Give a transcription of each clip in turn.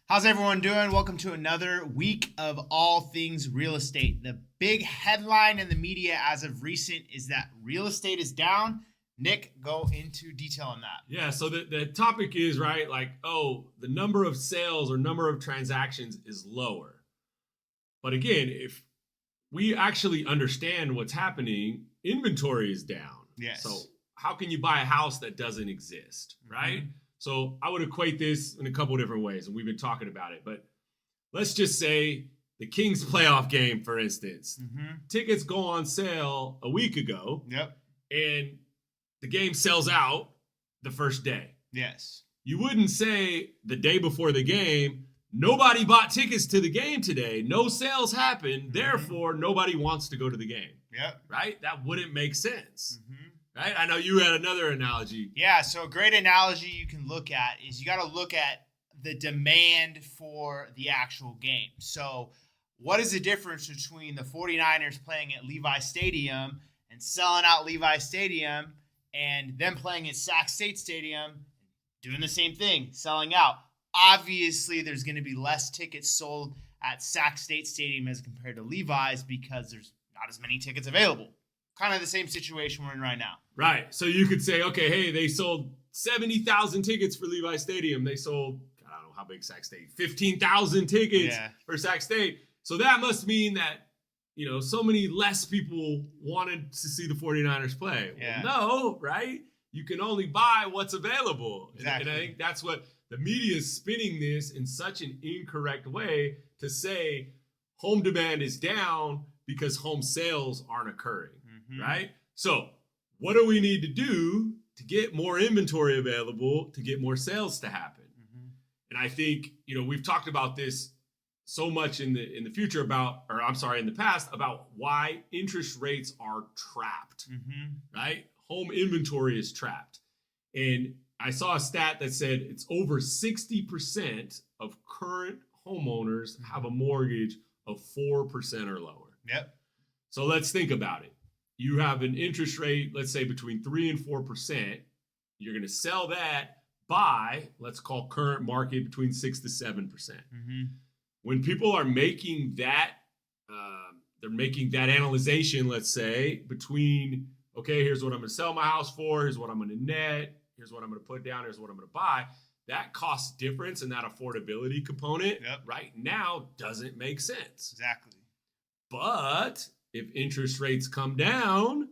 How's everyone doing? Welcome to another week of all things real estate. The big headline in the media as of recent is that real estate is down. Nick, go into detail on that. Yeah, so the topic is, right, like, the number of sales or number of transactions is lower. But again, if we actually understand what's happening, inventory is down. Yes. So how can you buy a house that doesn't exist, right? Mm-hmm. So I would equate this in a couple different ways, and we've been talking about it. But let's just say the Kings playoff game, for instance. Mm-hmm. Tickets go on sale a week ago. Yep. And the game sells out the first day. Yes. You wouldn't say the day before the game, nobody bought tickets to the game today. No sales happened. Mm-hmm. Therefore, nobody wants to go to the game. Yep. Right? That wouldn't make sense. Mm-hmm. Right? I know you had another analogy. Yeah, so a great analogy you can look at is you got to look at the demand for the actual game. So what is the difference between the 49ers playing at Levi Stadium and selling out Levi Stadium and them playing at Sac State Stadium, doing the same thing, selling out? Obviously, there's going to be less tickets sold at Sac State Stadium as compared to Levi's because there's not as many tickets available. Kind of the same situation we're in right now. Right. So you could say, okay, hey, they sold 70,000 tickets for Levi Stadium. They sold, I don't know how big Sac State, 15,000 tickets for Sac State. So that must mean that, so many less people wanted to see the 49ers play. Yeah. Well, no, right? You can only buy what's available. Exactly. And I think that's what the media is spinning this in such an incorrect way to say home demand is down because home sales aren't occurring. Mm-hmm. Right? So what do we need to do to get more inventory available to get more sales to happen? Mm-hmm. And I think, we've talked about this so much in the past about why interest rates are trapped, mm-hmm. right? Home inventory is trapped. And I saw a stat that said it's over 60% of current homeowners have a mortgage of 4% or lower. Yep. So let's think about it. You have an interest rate, let's say between 3 and 4%. You're going to sell that by, let's call current market, between 6 to 7%. Mm-hmm. When people are making that, they're making that analyzation, let's say, between, okay, here's what I'm going to sell my house for, here's what I'm going to net, here's what I'm going to put down, here's what I'm going to buy. That cost difference and that affordability component right now doesn't make sense. Exactly. But if interest rates come down,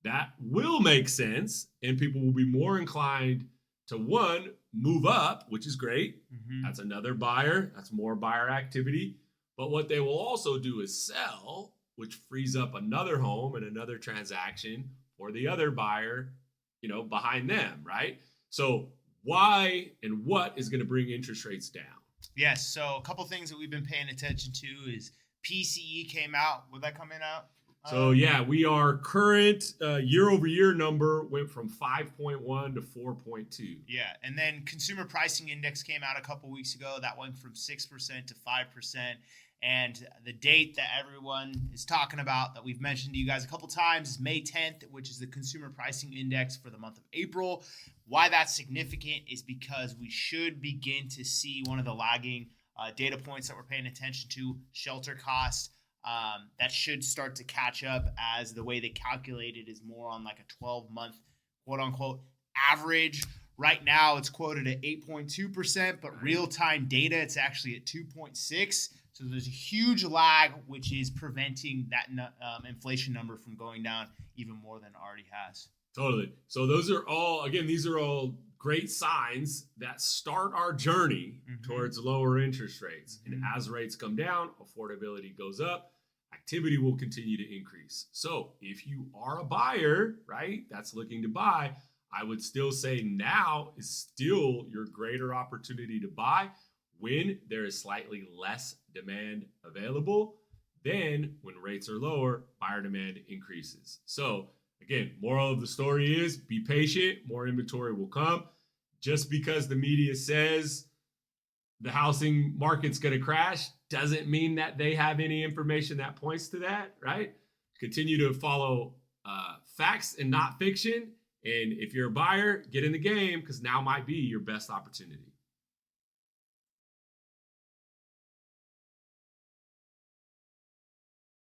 that will make sense, and people will be more inclined to, one, move up, which is great. Mm-hmm. That's another buyer. That's more buyer activity. But what they will also do is sell, which frees up another home and another transaction for the other buyer, behind them, right? So why and what is going to bring interest rates down? Yes, so a couple things that we've been paying attention to is PCE came out. Would that come in out? So we are current year over year number went from 5.1 to 4.2. Yeah, and then consumer pricing index came out a couple weeks ago. That went from 6% to 5%. And the date that everyone is talking about that we've mentioned to you guys a couple times is May 10th, which is the consumer pricing index for the month of April. Why that's significant is because we should begin to see one of the lagging data points that we're paying attention to, shelter costs. That should start to catch up, as the way they calculate it is more on like a 12-month quote-unquote average. Right now it's quoted at 8.2%, but real-time data, it's actually at 2.6%. So there's a huge lag, which is preventing that inflation number from going down even more than it already has. Totally. So these are all great signs that start our journey towards lower interest rates. Mm-hmm. And as rates come down, affordability goes up, activity will continue to increase. So if you are a buyer, right, that's looking to buy, I would still say now is still your greater opportunity to buy when there is slightly less demand available. Then when rates are lower, buyer demand increases. So again, moral of the story is be patient, more inventory will come. Just because the media says the housing market's going to crash doesn't mean that they have any information that points to that, right? Continue to follow facts and not fiction. And if you're a buyer, get in the game, because now might be your best opportunity.